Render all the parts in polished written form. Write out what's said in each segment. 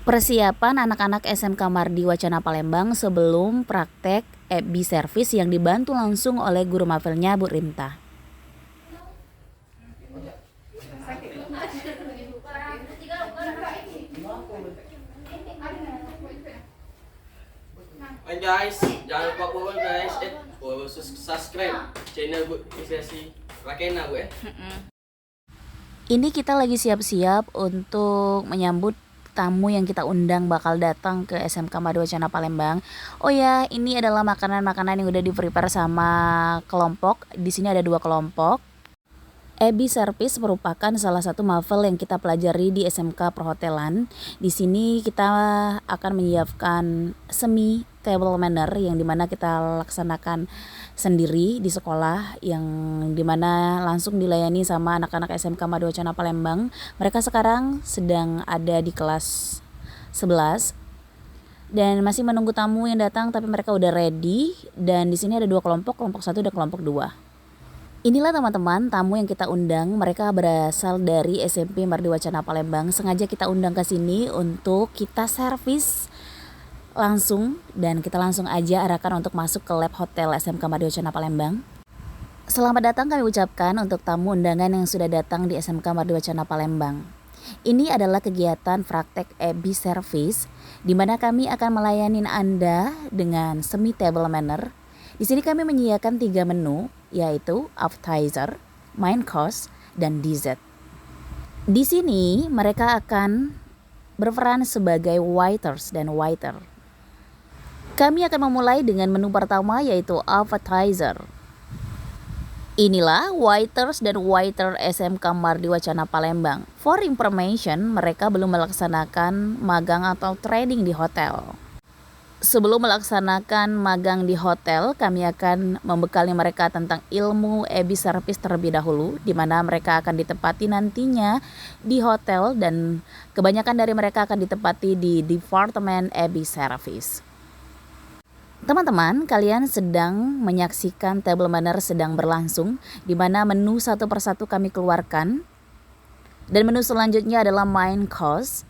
Persiapan anak-anak SMK Mardi Wacana Palembang sebelum praktek EBI Service yang dibantu langsung oleh guru mapelnya Bu Rinta. Hai guys, jangan lupa follow guys, subscribe channel Bu Isesi Rakena Bu ya. Ini kita lagi siap-siap untuk menyambut tamu yang kita undang bakal datang ke SMK Mardi Wacana Palembang. Oh ya, ini adalah makanan-makanan yang udah di-prepare sama kelompok. Di sini ada 2 kelompok. EBI Service merupakan salah satu mafel yang kita pelajari di SMK Perhotelan. Di sini kita akan menyiapkan semi table manner yang dimana kita laksanakan sendiri di sekolah, yang dimana langsung dilayani sama anak-anak SMK Mardi Wacana Palembang. Mereka sekarang sedang ada di kelas 11 dan masih menunggu tamu yang datang, tapi mereka udah ready. Dan di sini ada 2 kelompok 1 dan kelompok 2. Inilah teman-teman tamu yang kita undang. Mereka berasal dari SMP Mardi Wacana Palembang. Sengaja kita undang ke sini untuk kita servis langsung, dan kita langsung aja arahkan untuk masuk ke lab hotel SMK Mardi Wacana Palembang. Selamat datang kami ucapkan untuk tamu undangan yang sudah datang di SMK Mardi Wacana Palembang. Ini adalah kegiatan praktek EBI Service di mana kami akan melayani Anda dengan semi table manner. Di sini kami menyediakan 3 menu, yaitu appetizer, main course, dan dessert. Di sini mereka akan berperan sebagai waiters dan waiter. Kami akan memulai dengan menu pertama, yaitu appetizer. Inilah waiters dan waiter SMK Mardi Wacana Palembang. For information, mereka belum melaksanakan magang atau training di hotel. Sebelum melaksanakan magang di hotel, kami akan membekali mereka tentang ilmu EBI Service terlebih dahulu, di mana mereka akan ditempati nantinya di hotel, dan kebanyakan dari mereka akan ditempati di Departemen EBI Service. Teman-teman, kalian sedang menyaksikan table manner sedang berlangsung, di mana menu satu persatu kami keluarkan. Dan menu selanjutnya adalah main course.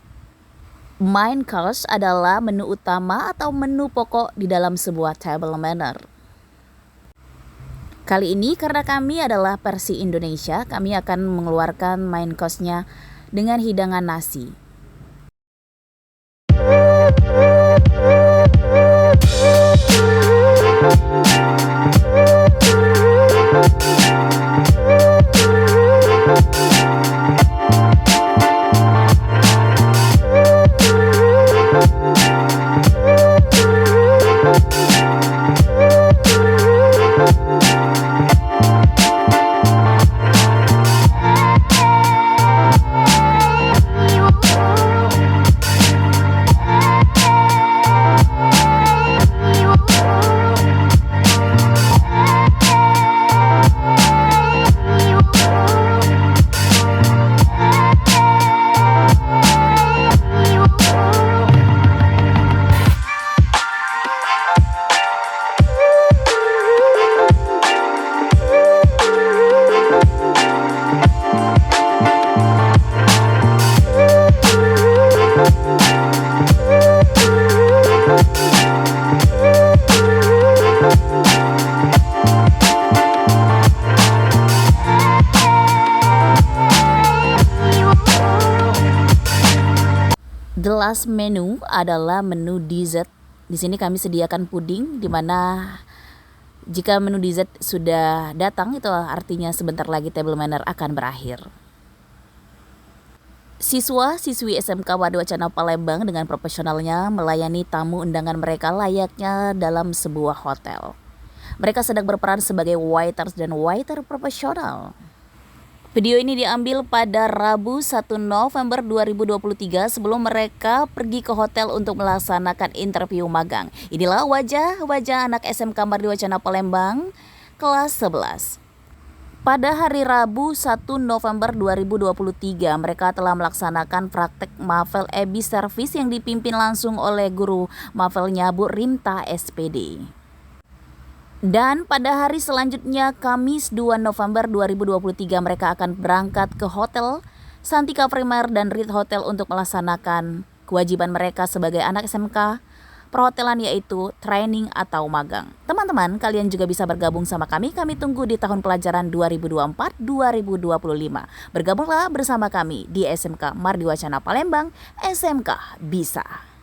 Main course adalah menu utama atau menu pokok di dalam sebuah table manner. Kali ini karena kami adalah versi Indonesia, kami akan mengeluarkan main course-nya dengan hidangan nasi. The last menu adalah menu dessert. Di sini kami sediakan puding, di mana jika menu dessert sudah datang, itu artinya sebentar lagi table manner akan berakhir. Siswa-siswi SMK Mardi Wacana Palembang dengan profesionalnya melayani tamu undangan mereka layaknya dalam sebuah hotel. Mereka sedang berperan sebagai waiters dan waiter profesional. Video ini diambil pada Rabu 1 November 2023 sebelum mereka pergi ke hotel untuk melaksanakan interview magang. Inilah wajah-wajah anak SMK Mardi Wacana Palembang kelas 11. Pada hari Rabu 1 November 2023, mereka telah melaksanakan praktek mafel EBI Service yang dipimpin langsung oleh guru mafelnya Bu Rinta SPD. Dan pada hari selanjutnya, Kamis 2 November 2023, mereka akan berangkat ke hotel Santika Primer dan Ritz Hotel untuk melaksanakan kewajiban mereka sebagai anak SMK perhotelan yaitu training atau magang. Teman-teman, kalian juga bisa bergabung sama kami. Kami tunggu di tahun pelajaran 2024-2025. Bergabunglah bersama kami di SMK Mardiwacana Palembang, SMK Bisa.